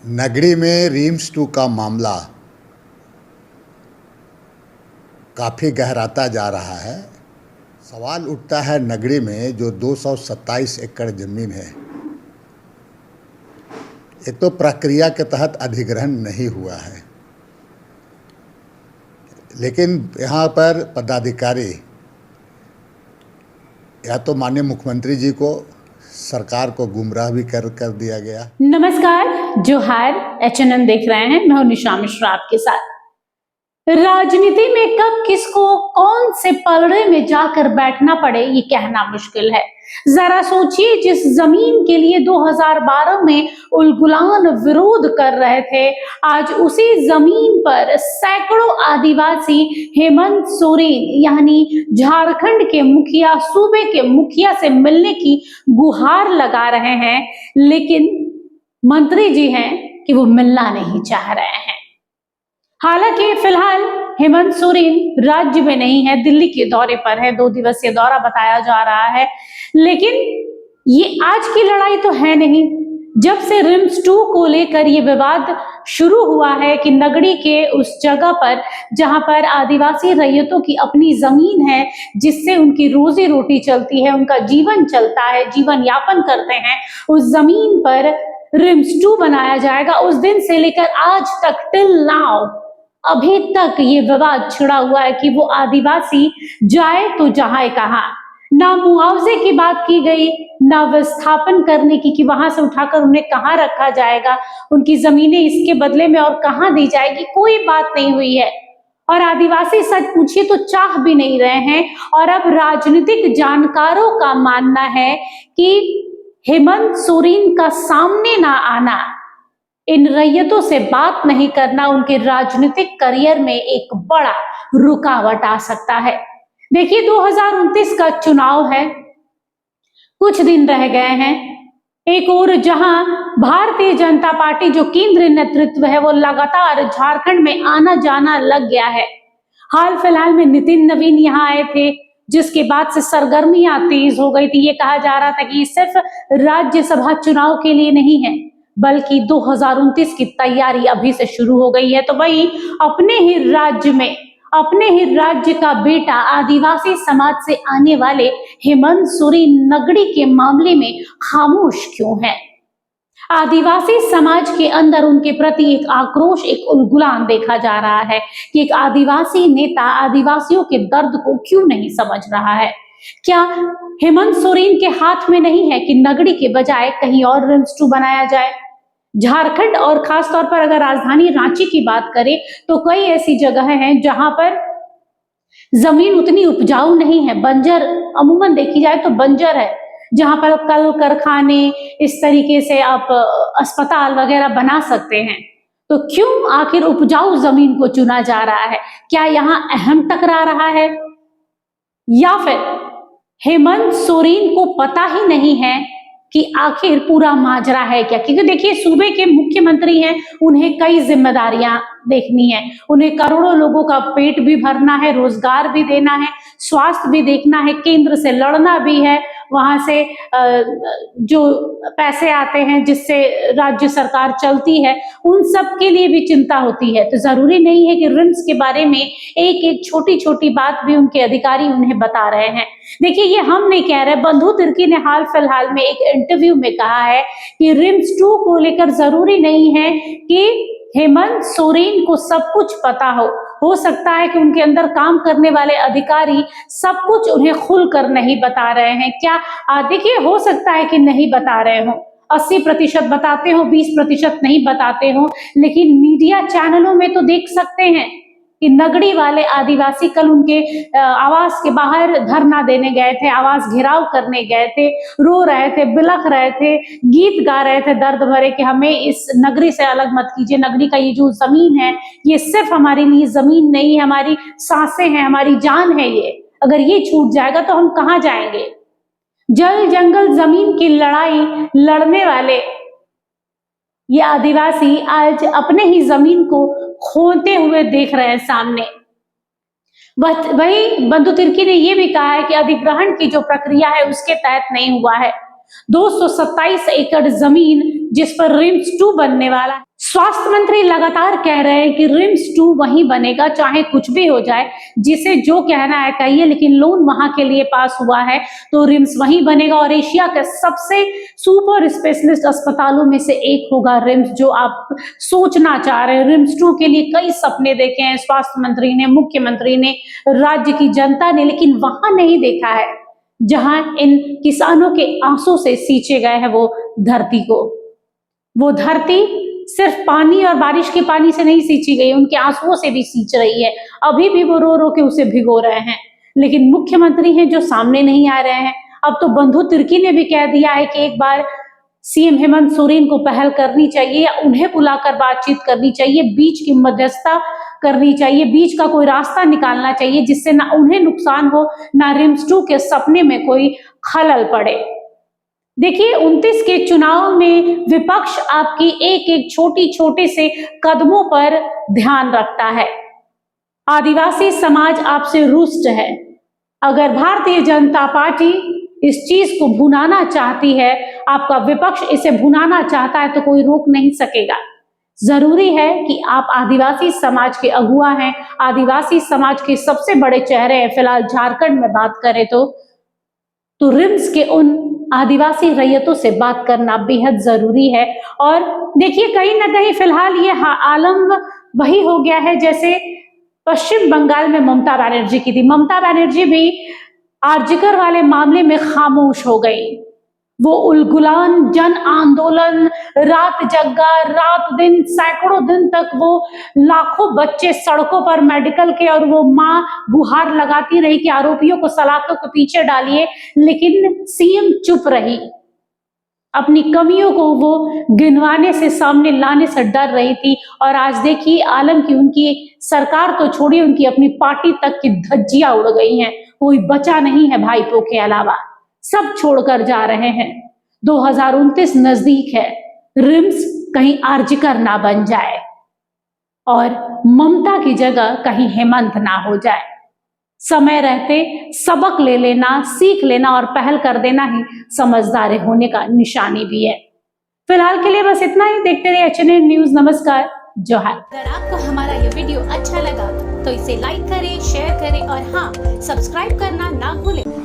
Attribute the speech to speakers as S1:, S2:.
S1: नगरी में रिम्स 2 का मामला काफ़ी गहराता जा रहा है। सवाल उठता है, नगरी में जो 227 एकड़ ज़मीन है, एक तो प्रक्रिया के तहत अधिग्रहण नहीं हुआ है, लेकिन यहाँ पर पदाधिकारी या तो माननीय मुख्यमंत्री जी को, सरकार को गुमराह भी कर दिया गया।
S2: नमस्कार, जोहार, HNN देख रहे हैं। मैं हूं निशा मिश्रा आपके साथ। राजनीति में कब किसको कौन से पलड़े में जाकर बैठना पड़े ये कहना मुश्किल है। जरा सोचिए, जिस जमीन के लिए 2012 में उलगुलान विरोध कर रहे थे, आज उसी जमीन पर सैकड़ों आदिवासी हेमंत सोरेन यानी झारखंड के मुखिया, सूबे के मुखिया से मिलने की गुहार लगा रहे हैं, लेकिन मंत्री जी हैं कि वो मिलना नहीं चाह रहे हैं। हालांकि फिलहाल हेमंत सोरेन राज्य में नहीं है, दिल्ली के दौरे पर है। 2 दिवसीय दौरा बताया जा रहा है, लेकिन ये आज की लड़ाई तो है नहीं। जब से रिम्स 2 को लेकर ये विवाद शुरू हुआ है कि नगरी के उस जगह पर जहां पर आदिवासी रैयतों की अपनी जमीन है, जिससे उनकी रोजी रोटी चलती है, उनका जीवन चलता है, जीवन यापन करते हैं, उस जमीन पर रिम्स 2 बनाया जाएगा। उस दिन से लेकर आज तक, टिल नाउ, अभी तक ये विवाद छिड़ा हुआ है कि वो आदिवासी जाए तो जाए कहां। ना मुआवजे की बात की गई, ना विस्थापन करने की कि वहां से उठाकर उन्हें कहां रखा जाएगा, उनकी जमीनें इसके बदले में और कहां दी जाएगी, कोई बात नहीं हुई है। और आदिवासी सच पूछिए तो चाह भी नहीं रहे हैं। और अब राजनीतिक जानकारों का मानना है कि हेमंत सोरेन का सामने ना आना, इन रैयतों से बात नहीं करना, उनके राजनीतिक करियर में एक बड़ा रुकावट आ सकता है। देखिए, 2029 का चुनाव है, कुछ दिन रह गए हैं। एक और जहां भारतीय जनता पार्टी जो केंद्रीय नेतृत्व है, वो लगातार झारखंड में आना जाना लग गया है। हाल फिलहाल में नितिन नवीन यहाँ आए थे, जिसके बाद से सरगर्मियां तेज हो गई थी। ये कहा जा रहा था कि ये सिर्फ राज्यसभा चुनाव के लिए नहीं है, बल्कि 2029 की तैयारी अभी से शुरू हो गई है। तो वहीं अपने ही राज्य में, अपने ही राज्य का बेटा, आदिवासी समाज से आने वाले हेमंत सोरेन नगरी के मामले में खामोश क्यों है? आदिवासी समाज के अंदर उनके प्रति एक आक्रोश, एक उलगुलान देखा जा रहा है कि एक आदिवासी नेता आदिवासियों के दर्द को क्यों नहीं समझ रहा है। क्या हेमंत सोरेन के हाथ में नहीं है कि नगरी के बजाय कहीं और रिम्स 2 बनाया जाए? झारखंड और खासतौर पर अगर राजधानी रांची की बात करें तो कई ऐसी जगह हैं जहां पर जमीन उतनी उपजाऊ नहीं है, बंजर, अमूमन देखी जाए तो बंजर है, जहां पर कल कारखाने, इस तरीके से आप अस्पताल वगैरह बना सकते हैं। तो क्यों आखिर उपजाऊ जमीन को चुना जा रहा है? क्या यहां अहम टकरा रहा है, या फिर हेमंत सोरेन को पता ही नहीं है कि आखिर पूरा माजरा है क्या? क्योंकि देखिए, सूबे के मुख्यमंत्री हैं, उन्हें कई जिम्मेदारियां देखनी है। उन्हें करोड़ों लोगों का पेट भी भरना है, रोजगार भी देना है, स्वास्थ्य भी देखना है, केंद्र से लड़ना भी है, वहां से जो पैसे आते हैं जिससे राज्य सरकार चलती है, उन सब के लिए भी चिंता होती है। तो जरूरी नहीं है कि रिम्स के बारे में एक एक छोटी छोटी बात भी उनके अधिकारी उन्हें बता रहे हैं। देखिए, ये हम नहीं कह रहे, बंधु तिर्की ने हाल फिलहाल में एक इंटरव्यू में कहा है कि रिम्स 2 को लेकर जरूरी नहीं है कि हेमंत सोरेन को सब कुछ पता हो सकता है कि उनके अंदर काम करने वाले अधिकारी सब कुछ उन्हें खुलकर नहीं बता रहे हैं। क्या देखिए, हो सकता है कि नहीं बता रहे हो, 80% बताते हो, 20% नहीं बताते हो, लेकिन मीडिया चैनलों में तो देख सकते हैं कि नगरी वाले आदिवासी कल उनके आवास के बाहर धरना देने गए थे, आवास घेराव करने गए थे, रो रहे थे, बिलख रहे थे, गीत गा रहे थे दर्द भरे कि हमें इस नगरी से अलग मत कीजिए। नगरी का ये जो जमीन है, ये सिर्फ हमारे लिए जमीन नहीं है, हमारी सांसें हैं, हमारी जान है। ये अगर ये छूट जाएगा तो हम कहाँ जाएंगे? जल जंगल जमीन की लड़ाई लड़ने वाले ये आदिवासी आज अपने ही जमीन को खोते हुए देख रहे हैं सामने। वही बंधु तिर्की ने यह भी कहा है कि अधिग्रहण की जो प्रक्रिया है उसके तहत नहीं हुआ है। 227 एकड़ जमीन जिस पर रिम्स 2 बनने वाला है। स्वास्थ्य मंत्री लगातार कह रहे हैं कि रिम्स 2 वहीं बनेगा, चाहे कुछ भी हो जाए, जिसे जो कहना है कहिए, लेकिन लोन वहां के लिए पास हुआ है तो रिम्स वहीं बनेगा और एशिया के सबसे सुपर स्पेशलिस्ट अस्पतालों में से एक होगा रिम्स, जो आप सोचना चाह रहे हैं। रिम्स 2 के लिए कई सपने देखे हैं स्वास्थ्य मंत्री ने, मुख्यमंत्री ने, राज्य की जनता ने, लेकिन वहां नहीं देखा है जहां इन किसानों के आंसू से सींचे गए हैं वो धरती को। वो धरती सिर्फ पानी और बारिश के पानी से नहीं सींची गई, उनके आंसुओं से भी सींच रही है। अभी भी वो रो रो के उसे भिगो रहे हैं, लेकिन मुख्यमंत्री हैं जो सामने नहीं आ रहे हैं। अब तो बंधु तिर्की ने भी कह दिया है कि एक बार सीएम हेमंत सोरेन को पहल करनी चाहिए या उन्हें बुलाकर बातचीत करनी चाहिए, बीच की मध्यस्थता करनी चाहिए, बीच का कोई रास्ता निकालना चाहिए जिससे ना उन्हें नुकसान हो, ना रिम्स 2 के सपने में कोई खलल पड़े। देखिए 29 के चुनाव में विपक्ष आपकी एक एक छोटे से कदमों पर ध्यान रखता है। आदिवासी समाज आपसे रुष्ट है। अगर भारतीय जनता पार्टी इस चीज को भुनाना चाहती है, आपका विपक्ष इसे भुनाना चाहता है, तो कोई रोक नहीं सकेगा। जरूरी है कि आप आदिवासी समाज के अगुआ हैं, आदिवासी समाज के सबसे बड़े चेहरे हैं। फिलहाल झारखंड में बात करें तो रिम्स के उन आदिवासी रैयतों से बात करना बेहद जरूरी है। और देखिए कहीं ना कहीं फिलहाल ये आलम वही हो गया है जैसे पश्चिम बंगाल में ममता बनर्जी की थी। ममता बनर्जी भी आरजीकर वाले मामले में खामोश हो गई। वो उलगुलान जन आंदोलन, रात जग्गा, रात दिन, सैकड़ों दिन तक वो लाखों बच्चे सड़कों पर मेडिकल के, और वो माँ गुहार लगाती रही कि आरोपियों को सलाखों के पीछे डालिए, लेकिन सीएम चुप रही। अपनी कमियों को वो गिनवाने से, सामने लाने से डर रही थी। और आज देखिए आलम की उनकी सरकार तो छोड़िए, उनकी अपनी पार्टी तक की धज्जियां उड़ गई हैं। कोई बचा नहीं है भाईपों के अलावा, सब छोड़कर जा रहे हैं। 2029 नजदीक है, रिम्स कहीं आरजीकर ना बन जाए और ममता की जगह कहीं हेमंत ना हो जाए। समय रहते सबक ले लेना, सीख लेना और पहल कर देना ही समझदार होने का निशानी भी है। फिलहाल के लिए बस इतना ही। देखते रहिए HNN न्यूज। नमस्कार, जोहार।
S3: अगर आपको हमारा ये वीडियो अच्छा लगा तो इसे लाइक करें, शेयर करें और हाँ, सब्सक्राइब करना ना भूलें।